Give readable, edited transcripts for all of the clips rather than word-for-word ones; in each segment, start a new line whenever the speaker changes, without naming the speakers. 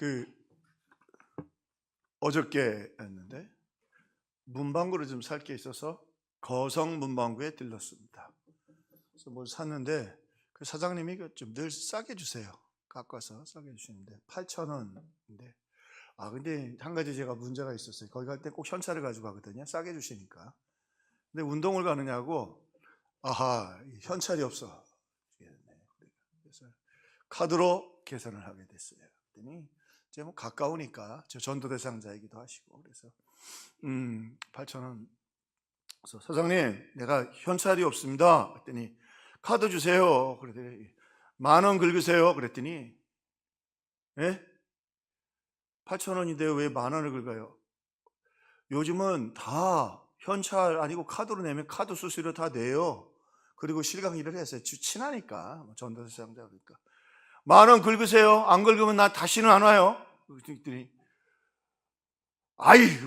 그 어저께였는데 문방구를 좀 살 게 있어서 거성 문방구에 들렀습니다. 그래서 뭘 샀는데 그 사장님이 좀 늘 싸게 주세요. 깎아서 싸게 주시는데 8,000원인데 근데 한 가지 제가 문제가 있었어요. 거기 갈 때 꼭 현찰을 가지고 가거든요. 싸게 주시니까. 근데 운동을 가느냐고 현찰이 없어. 그래서 카드로 계산을 하게 됐어요. 그랬더니 이제 뭐 가까우니까 저 전도 대상자이기도 하시고 그래서 8,000원. 그래서 사장님 내가 현찰이 없습니다. 그랬더니 카드 주세요. 그랬더니 10,000원 긁으세요. 그랬더니 8,000원인데 왜 10,000원을 긁어요? 요즘은 다 현찰 아니고 카드로 내면 카드 수수료 다 내요. 그리고 실강의를 했어요. 친하니까 전도 대상자 그러니까 10,000원 긁으세요. 안 긁으면 나 다시는 안 와요. 그랬더니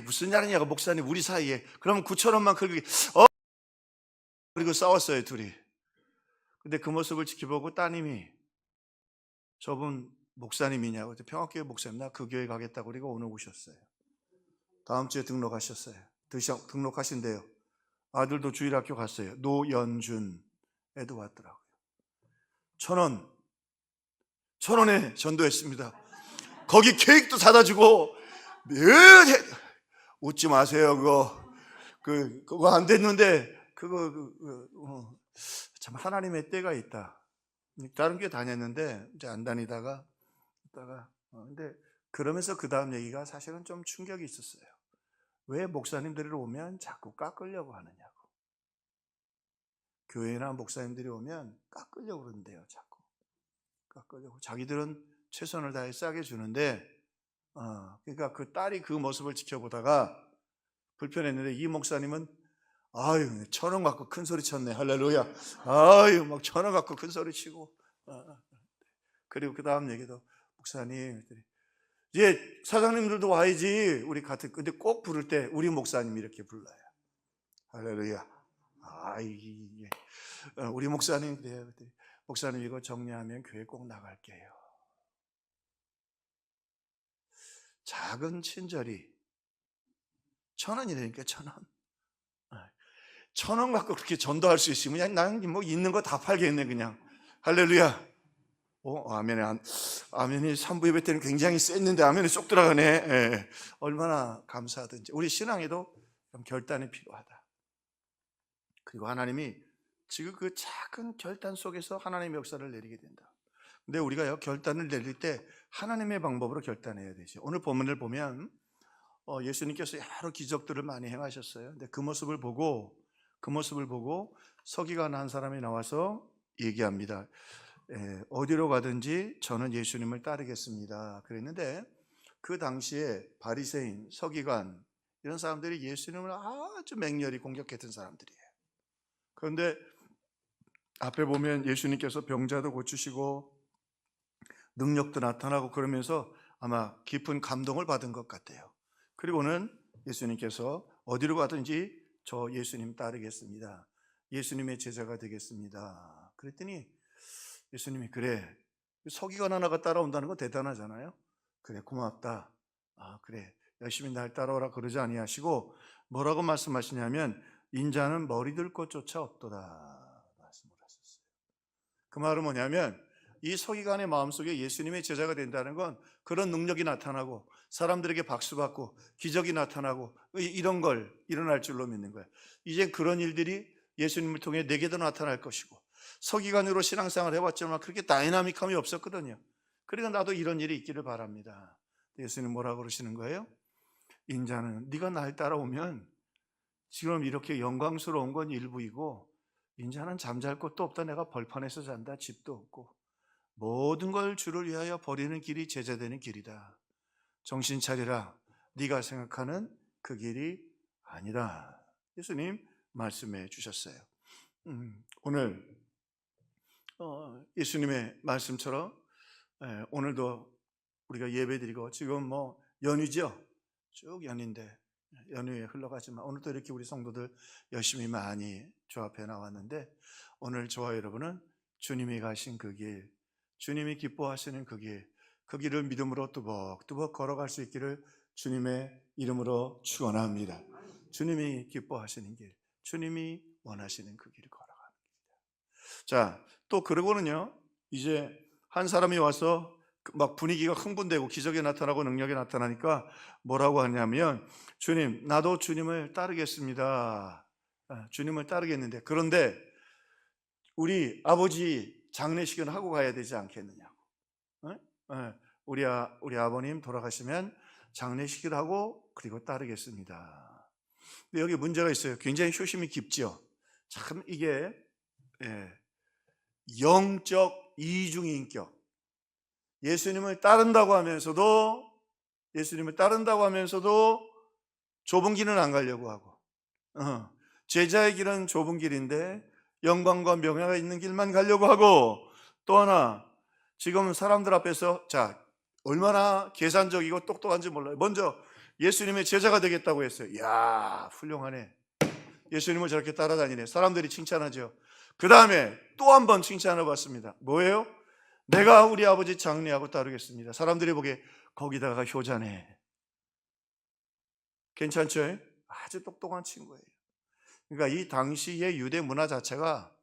무슨 말이냐고 목사님 우리 사이에 그러면 9,000원만 긁기 그리고 싸웠어요 둘이. 근데 그 모습을 지켜보고 따님이 저분 목사님이냐고 평화교회 목사님 나 그 교회 가겠다고 그리고 오늘 오셨어요. 다음 주에 등록하셨어요. 등록하신대요. 아들도 주일학교 갔어요. 노연준 애도 왔더라고요. 1,000원에 전도했습니다. 거기 케이크도 사다 주고 웃지 마세요. 그거 안 됐는데 참 하나님의 때가 있다. 다른 교회 다녔는데 이제 안 다니다가 근데 그러면서 그 다음 얘기가 사실은 좀 충격이 있었어요. 왜 목사님들이 오면 자꾸 깎으려고 하느냐고. 교회나 목사님들이 오면 깎으려고 그러는데요. 자꾸 깎으려고. 자기들은 최선을 다해 싸게 주는데 그러니까 그 딸이 그 모습을 지켜보다가 불편했는데 이 목사님은 1,000원 갖고 큰 소리 쳤네. 할렐루야. 막 1,000원 갖고 큰 소리 치고. 그리고 그 다음 얘기도 목사님 이제 사장님들도 와야지 우리 같은. 근데 꼭 부를 때 우리 목사님 이렇게 불러요. 할렐루야. 우리 목사님 그래요. 목사님 이거 정리하면 교회 꼭 나갈게요. 작은 친절이 1,000원이라니까 1,000원. 1,000원 갖고 그렇게 전도할 수 있으면 그냥 나는 뭐 있는 거 다 팔겠네 그냥. 할렐루야. 아멘이 3부 예배 때는 굉장히 셌는데 아멘이 쏙 들어가네. 예. 얼마나 감사하든지. 우리 신앙에도 결단이 필요하다. 그리고 하나님이 지금 그 작은 결단 속에서 하나님의 역사를 내리게 된다. 근데 우리가 결단을 내릴 때 하나님의 방법으로 결단해야 되죠. 오늘 본문을 보면 예수님께서 여러 기적들을 많이 행하셨어요. 근데 그 모습을 보고 서기관 한 사람이 나와서 얘기합니다. 어디로 가든지 저는 예수님을 따르겠습니다. 그랬는데 그 당시에 바리새인, 서기관 이런 사람들이 예수님을 아주 맹렬히 공격했던 사람들이에요. 그런데 앞에 보면 예수님께서 병자도 고치시고 능력도 나타나고 그러면서 아마 깊은 감동을 받은 것 같아요. 그리고는 예수님께서 어디로 가든지 저 예수님 따르겠습니다. 예수님의 제자가 되겠습니다. 그랬더니 예수님이 그래 서기관 하나가 따라온다는 건 대단하잖아요. 그래 고맙다. 그래 열심히 날 따라오라 그러지 아니하시고 뭐라고 말씀하시냐면 인자는 머리 들 것조차 없도다 말씀을 하셨어요. 그 말은 뭐냐면 이 서기관의 마음속에 예수님의 제자가 된다는 건 그런 능력이 나타나고 사람들에게 박수받고 기적이 나타나고 이런 걸 일어날 줄로 믿는 거예요. 이제 그런 일들이 예수님을 통해 내게도 나타날 것이고 서기관으로 신앙생활을 해봤지만 그렇게 다이나믹함이 없었거든요. 그러니까 나도 이런 일이 있기를 바랍니다. 예수님 뭐라고 그러시는 거예요? 인자는 네가 날 따라오면 지금 이렇게 영광스러운 건 일부이고 인자는 잠잘 곳도 없다. 내가 벌판에서 잔다. 집도 없고 모든 걸 주를 위하여 버리는 길이 제자되는 길이다. 정신 차리라. 네가 생각하는 그 길이 아니라 예수님 말씀해 주셨어요. 오늘 예수님의 말씀처럼 오늘도 우리가 예배드리고 지금 뭐 연휴죠. 쭉 연휴인데 연휴에 흘러가지만 오늘도 이렇게 우리 성도들 열심히 많이 주 앞에 나왔는데 오늘 저와 여러분은 주님이 가신 그 길, 주님이 기뻐하시는 그 길, 그 길을 믿음으로 뚜벅뚜벅 걸어갈 수 있기를 주님의 이름으로 축원합니다. 주님이 기뻐하시는 길, 주님이 원하시는 그 길을 걸어가는 길이다. 자, 또 그러고는요, 이제 한 사람이 와서 막 분위기가 흥분되고 기적이 나타나고 능력이 나타나니까 뭐라고 하냐면, 주님, 나도 주님을 따르겠습니다. 주님을 따르겠는데, 그런데 우리 아버지 장례식은 하고 가야 되지 않겠느냐고. 우리 아버님 돌아가시면 장례식을 하고 그리고 따르겠습니다. 근데 여기 문제가 있어요. 굉장히 효심이 깊죠. 참 이게 영적 이중인격. 예수님을 따른다고 하면서도 좁은 길은 안 가려고 하고, 제자의 길은 좁은 길인데 영광과 명예가 있는 길만 가려고 하고, 또 하나 지금 사람들 앞에서 얼마나 계산적이고 똑똑한지 몰라요. 먼저 예수님의 제자가 되겠다고 했어요. 이야, 훌륭하네. 예수님을 저렇게 따라다니네. 사람들이 칭찬하죠. 그 다음에 또 한 번 칭찬을 받습니다. 뭐예요? 내가 우리 아버지 장례하고 따르겠습니다. 사람들이 보기에 거기다가 효자네. 괜찮죠? 아주 똑똑한 친구예요. 그러니까 이 당시의 유대 문화 자체가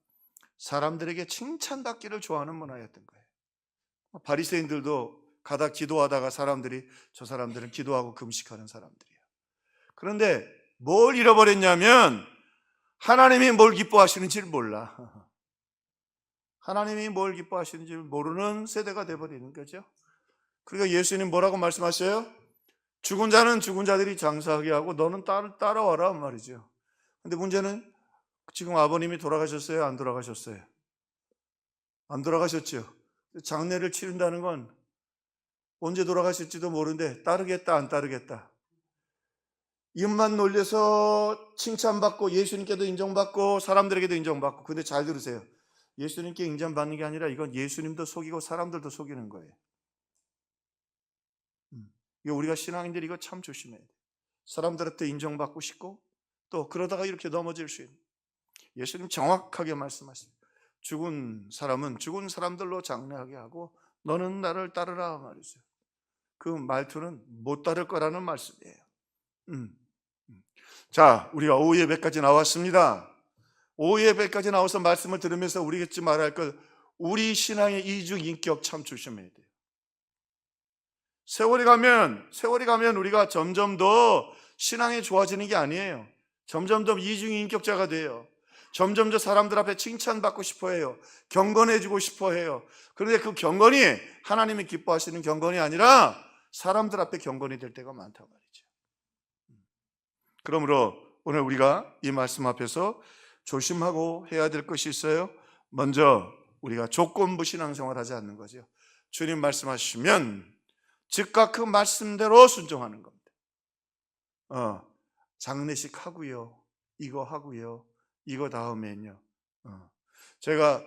사람들에게 칭찬받기를 좋아하는 문화였던 거예요. 바리새인들도 가다 기도하다가 사람들이, 저 사람들은 기도하고 금식하는 사람들이에요. 그런데 뭘 잃어버렸냐면 하나님이 뭘 기뻐하시는지를 몰라. 하나님이 뭘 기뻐하시는지 모르는 세대가 돼버리는 거죠. 그러니까 예수님 뭐라고 말씀하셔요? 죽은 자는 죽은 자들이 장사하게 하고 너는 따라와라 말이죠. 근데 문제는 지금 아버님이 돌아가셨어요? 안 돌아가셨어요? 안 돌아가셨죠. 장례를 치른다는 건 언제 돌아가실지도 모르는데 따르겠다 안 따르겠다. 입만 놀려서 칭찬받고 예수님께도 인정받고 사람들에게도 인정받고. 근데 잘 들으세요. 예수님께 인정받는 게 아니라 이건 예수님도 속이고 사람들도 속이는 거예요. 이거 우리가 신앙인들이 이거 참 조심해야 돼요. 사람들한테 인정받고 싶고 또 그러다가 이렇게 넘어질 수 있는. 예수님 정확하게 말씀하십니다. 죽은 사람은 죽은 사람들로 장례하게 하고 너는 나를 따르라 말이죠. 그 말투는 못 따를 거라는 말씀이에요. 자, 우리가 오후 예배까지 나왔습니다. 오후 예배까지 나와서 말씀을 들으면서 우리가 잊지 말아야 할 것, 우리 신앙의 이중 인격 참 조심해야 돼요. 세월이 가면 우리가 점점 더 신앙이 좋아지는 게 아니에요. 점점 더 이중 인격자가 돼요. 점점 더 사람들 앞에 칭찬받고 싶어 해요. 경건해지고 싶어 해요. 그런데 그 경건이 하나님이 기뻐하시는 경건이 아니라 사람들 앞에 경건이 될 때가 많단 말이죠. 그러므로 오늘 우리가 이 말씀 앞에서 조심하고 해야 될 것이 있어요. 먼저 우리가 조건부 신앙생활 하지 않는 거죠. 주님 말씀하시면 즉각 그 말씀대로 순종하는 겁니다. 장례식 하고요, 이거 하고요, 이거 다음엔요. 제가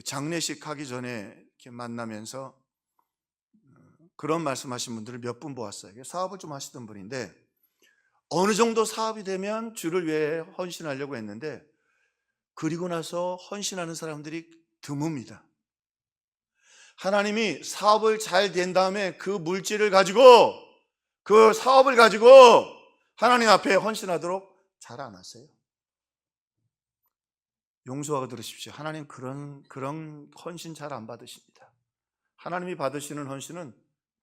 장례식 하기 전에 이렇게 만나면서 그런 말씀하신 분들을 몇 분 보았어요. 사업을 좀 하시던 분인데 어느 정도 사업이 되면 주를 위해 헌신하려고 했는데 그리고 나서 헌신하는 사람들이 드뭅니다. 하나님이 사업을 잘 된 다음에 그 물질을 가지고 그 사업을 가지고 하나님 앞에 헌신하도록 잘 안 하세요. 용서하고 들으십시오. 하나님 그런 헌신 잘 안 받으십니다. 하나님이 받으시는 헌신은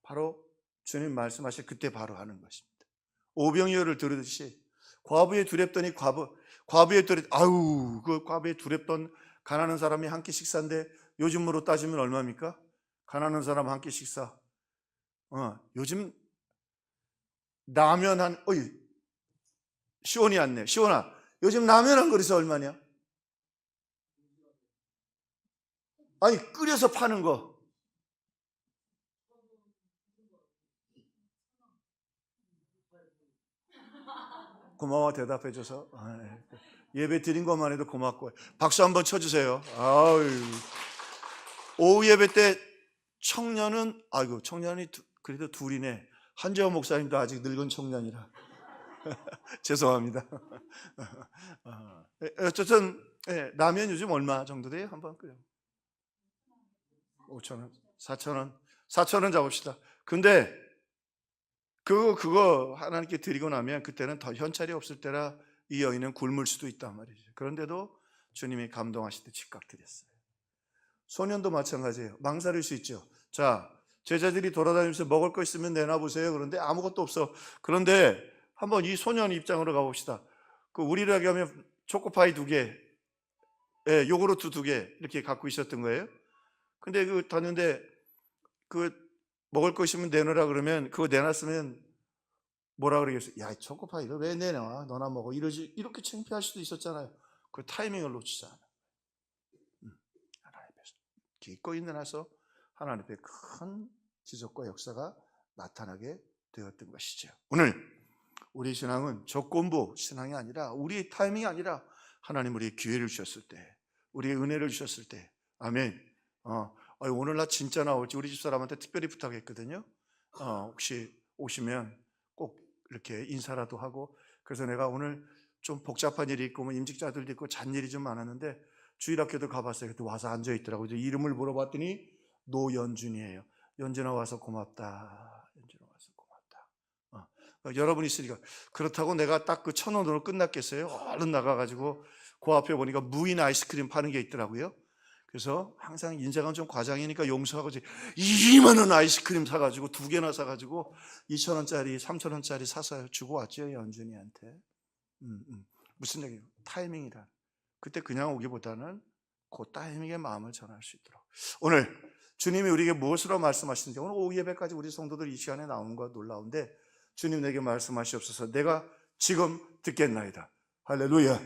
바로 주님 말씀하실 그때 바로 하는 것입니다. 오병이어를 들으듯이 과부에 두렵더니 과부에 그 과부에 두렵던 가난한 사람이 한 끼 식사인데 요즘으로 따지면 얼마입니까? 가난한 사람 한 끼 식사. 요즘 라면 시원이 왔네. 시원아, 요즘 라면 한 그릇이 얼마냐? 아니, 끓여서 파는 거. 고마워, 대답해줘서. 예배 드린 것만 해도 고맙고. 박수 한번 쳐주세요. 오후 예배 때 청년은, 청년이 그래도 둘이네. 한재원 목사님도 아직 늙은 청년이라. 죄송합니다. 어쨌든, 라면 요즘 얼마 정도 돼요? 한번 끓여. 5,000원, 4,000원, 4,000원 잡읍시다. 근데 그거 하나님께 드리고 나면 그때는 더 현찰이 없을 때라 이 여인은 굶을 수도 있단 말이죠. 그런데도 주님이 감동하실 때 즉각 드렸어요. 소년도 마찬가지예요. 망설일 수 있죠. 자, 제자들이 돌아다니면서 먹을 거 있으면 내놔보세요. 그런데 아무것도 없어. 그런데 한번 이 소년 입장으로 가봅시다. 그 우리로 하면 초코파이 2개, 예, 요구르트 2개 이렇게 갖고 있었던 거예요. 근데 그 갔는데 그 먹을 거 있으면 내놓으라 그러면 그거 내놨으면 뭐라 그러겠어요? 야, 이 초코파이를 왜 내놔? 너나 먹어. 이렇게 창피할 수도 있었잖아요. 그 타이밍을 놓치잖아요. 하나님 앞에서 기꺼이 내놔서 하나님 앞에 큰 기적과 역사가 나타나게 되었던 것이죠. 오늘 우리 신앙은 조건부 신앙이 아니라 우리의 타이밍이 아니라 하나님 우리의 기회를 주셨을 때, 우리의 은혜를 주셨을 때, 아멘. 오늘 나 진짜 나올지 우리 집사람한테 특별히 부탁했거든요. 혹시 오시면 꼭 이렇게 인사라도 하고. 그래서 내가 오늘 좀 복잡한 일이 있고 임직자들도 있고 잔일이 좀 많았는데 주일학교도 가봤어요. 그때 와서 앉아 있더라고요. 이름을 물어봤더니 노연준이에요. 연준아 와서 고맙다. 연준아 와서 고맙다. 여러분이 있으니까. 그렇다고 내가 딱 그 1,000원으로 끝났겠어요? 얼른 나가가지고 그 앞에 보니까 무인 아이스크림 파는 게 있더라고요. 그래서 항상 인생은 좀 과장이니까 용서하고 2만 원 아이스크림 사가지고 2개나 사가지고 2,000원짜리 3,000원짜리 사서 주고 왔죠. 연준이한테. 무슨 얘기예요? 타이밍이라. 그때 그냥 오기보다는 그 타이밍에 마음을 전할 수 있도록. 오늘 주님이 우리에게 무엇으로 말씀하시는지, 오늘 오후 예배까지 우리 성도들 이 시간에 나온 거 놀라운데 주님 내게 말씀하시옵소서. 내가 지금 듣겠나이다. 할렐루야.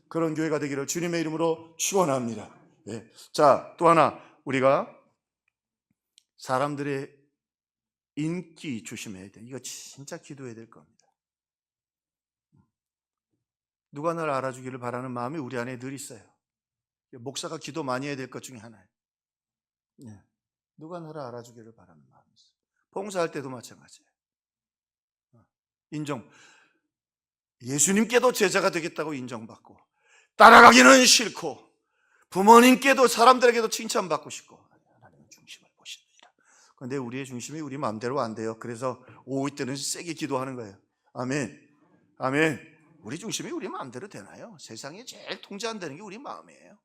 그런 교회가 되기를 주님의 이름으로 축원합니다. 예. 자, 또 하나 우리가 사람들의 인기 조심해야 돼. 이거 진짜 기도해야 될 겁니다. 누가 날 알아주기를 바라는 마음이 우리 안에 늘 있어요. 목사가 기도 많이 해야 될 것 중에 하나예요. 예. 누가 나를 알아주기를 바라는 마음이 있어요. 봉사할 때도 마찬가지예요. 인정. 예수님께도 제자가 되겠다고 인정받고 따라가기는 싫고 부모님께도 사람들에게도 칭찬받고 싶고 하나님의 중심을 보십니다. 그런데 우리의 중심이 우리 마음대로 안 돼요. 그래서 오후 때는 세게 기도하는 거예요. 아멘. 아멘. 우리 중심이 우리 마음대로 되나요? 세상에 제일 통제 안 되는 게 우리 마음이에요.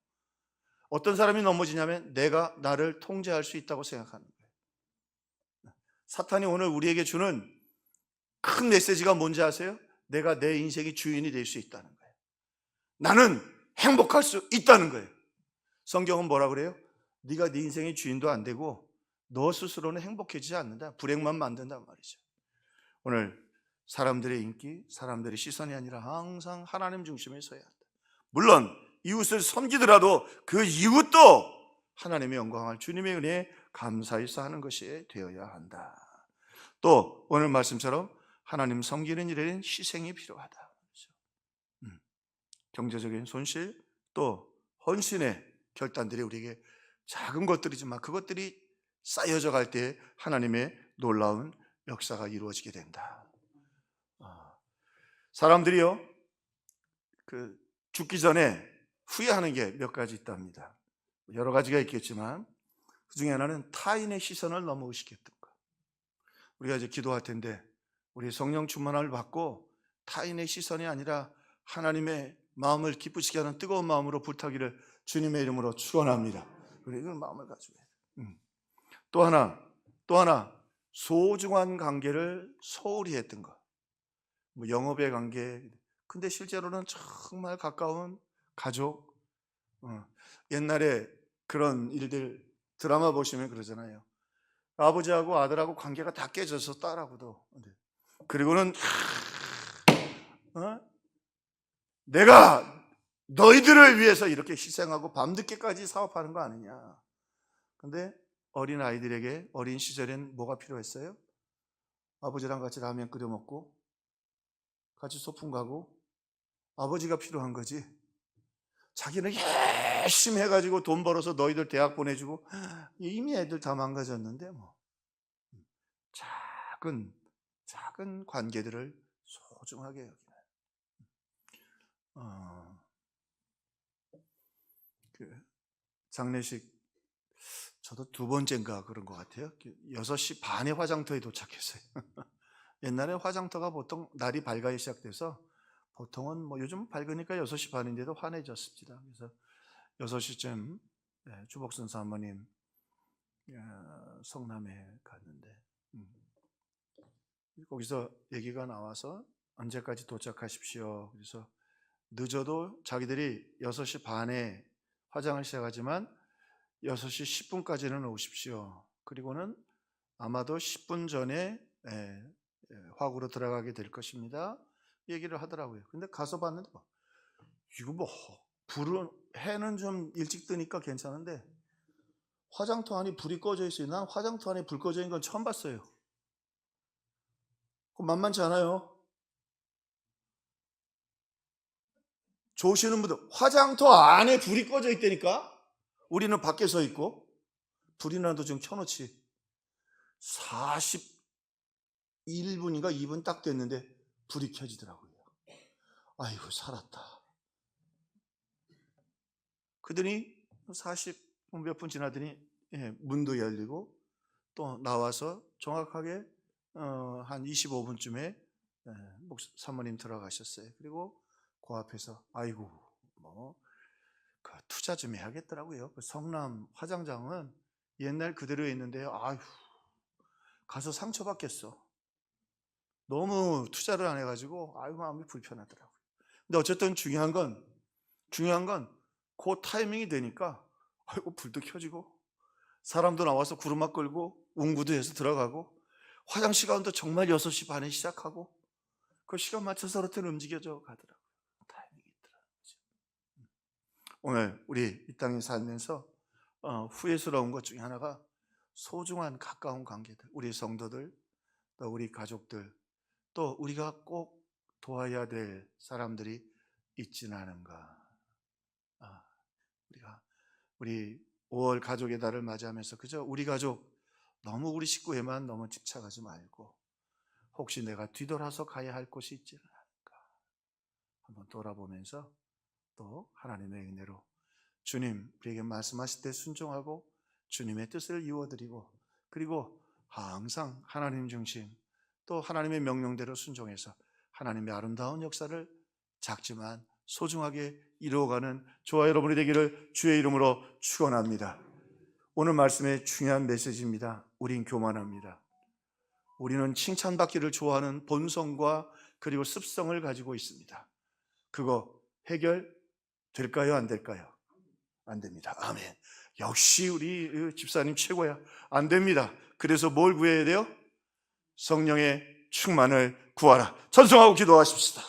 어떤 사람이 넘어지냐면 내가 나를 통제할 수 있다고 생각하는 거예요. 사탄이 오늘 우리에게 주는 큰 메시지가 뭔지 아세요? 내가 내 인생의 주인이 될 수 있다는 거예요. 나는 행복할 수 있다는 거예요. 성경은 뭐라 그래요? 네가 네 인생의 주인도 안 되고 너 스스로는 행복해지지 않는다. 불행만 만든단 말이죠. 오늘 사람들의 인기, 사람들의 시선이 아니라 항상 하나님 중심에 서야 한다. 물론 이웃을 섬기더라도 그 이웃도 하나님의 영광을 주님의 은혜에 감사해서 하는 것이 되어야 한다. 또 오늘 말씀처럼 하나님 섬기는 일에는 희생이 필요하다. 경제적인 손실, 또 헌신의 결단들이 우리에게 작은 것들이지만 그것들이 쌓여져 갈 때 하나님의 놀라운 역사가 이루어지게 된다. 사람들이요, 죽기 전에 후회하는 게 몇 가지 있답니다. 여러 가지가 있겠지만 그 중에 하나는 타인의 시선을 너무 의식했던 것. 우리가 이제 기도할 텐데 우리 성령 충만함을 받고 타인의 시선이 아니라 하나님의 마음을 기쁘시게 하는 뜨거운 마음으로 불타기를 주님의 이름으로 축원합니다. 그래, 이런 마음을 가지고 또 하나 소중한 관계를 소홀히 했던 것. 영업의 관계. 근데 실제로는 정말 가까운 가족. 옛날에 그런 일들 드라마 보시면 그러잖아요. 아버지하고 아들하고 관계가 다 깨져서 딸하고도. 그리고는 내가 너희들을 위해서 이렇게 희생하고 밤늦게까지 사업하는 거 아니냐. 근데 어린 아이들에게 어린 시절엔 뭐가 필요했어요? 아버지랑 같이 라면 끓여 먹고 같이 소풍 가고 아버지가 필요한 거지. 자기는 열심히 해가지고 돈 벌어서 너희들 대학 보내주고 이미 애들 다 망가졌는데 뭐. 작은 관계들을 소중하게 여기는. 장례식 저도 두 번째인가 그런 것 같아요. 6시 반에 화장터에 도착했어요. 옛날에 화장터가 보통 날이 밝아야 시작돼서 보통은 뭐 요즘 밝으니까 6시 반인데도 환해졌습니다. 그래서 6시쯤 주복순 사모님 성남에 갔는데 거기서 얘기가 나와서 언제까지 도착하십시오. 그래서 늦어도 자기들이 6시 반에 화장을 시작하지만 6시 10분까지는 오십시오. 그리고는 아마도 10분 전에 화구로 들어가게 될 것입니다. 얘기를 하더라고요. 근데 가서 봤는데 이거 뭐 불은 해는 좀 일찍 뜨니까 괜찮은데 화장터 안에 불이 꺼져 있어요. 난 화장터 안에 불 꺼져 있는 건 처음 봤어요. 만만치 않아요. 좋으시는 분들 화장터 안에 불이 꺼져 있다니까. 우리는 밖에 서 있고 불이라도 좀 켜놓지. 41분인가 2분 딱 됐는데 불이 켜지더라고요. 아이고 살았다. 그러더니 40분 몇 분 지나더니 문도 열리고 또 나와서 정확하게 한 25분쯤에 사모님 들어가셨어요. 그리고 그 앞에서 아이고 그 투자 좀 해야겠더라고요. 그 성남 화장장은 옛날 그대로 있는데요. 아휴 가서 상처받겠어. 너무 투자를 안 해가지고 아이고 마음이 불편하더라고요. 근데 어쨌든 중요한 건 그 타이밍이 되니까 아이고 불도 켜지고 사람도 나와서 구르막 끌고 운구도 해서 들어가고 화장 시간도 정말 6시 반에 시작하고 그 시간 맞춰서 어떻게 움직여져 가더라고요. 타이밍이 있더라고요. 오늘 우리 이 땅에 살면서 후회스러운 것 중에 하나가 소중한 가까운 관계들, 우리 성도들, 또 우리 가족들, 또 우리가 꼭 도와야 될 사람들이 있지는 않은가. 우리 5월 가족의 달을 맞이하면서 그저 우리 가족 너무 우리 식구에만 너무 집착하지 말고 혹시 내가 뒤돌아서 가야 할 곳이 있지는 않을까 한번 돌아보면서 또 하나님의 은혜로 주님 우리에게 말씀하실 때 순종하고 주님의 뜻을 이루어드리고 그리고 항상 하나님 중심 또 하나님의 명령대로 순종해서 하나님의 아름다운 역사를 작지만 소중하게 이루어가는 저와 여러분이 되기를 주의 이름으로 축원합니다. 오늘 말씀의 중요한 메시지입니다. 우린 교만합니다. 우리는 칭찬받기를 좋아하는 본성과 그리고 습성을 가지고 있습니다. 그거 해결될까요? 안 될까요? 안 됩니다. 아멘. 역시 우리 집사님 최고야. 안 됩니다. 그래서 뭘 구해야 돼요? 성령의 충만을 구하라. 찬송하고 기도하십시다.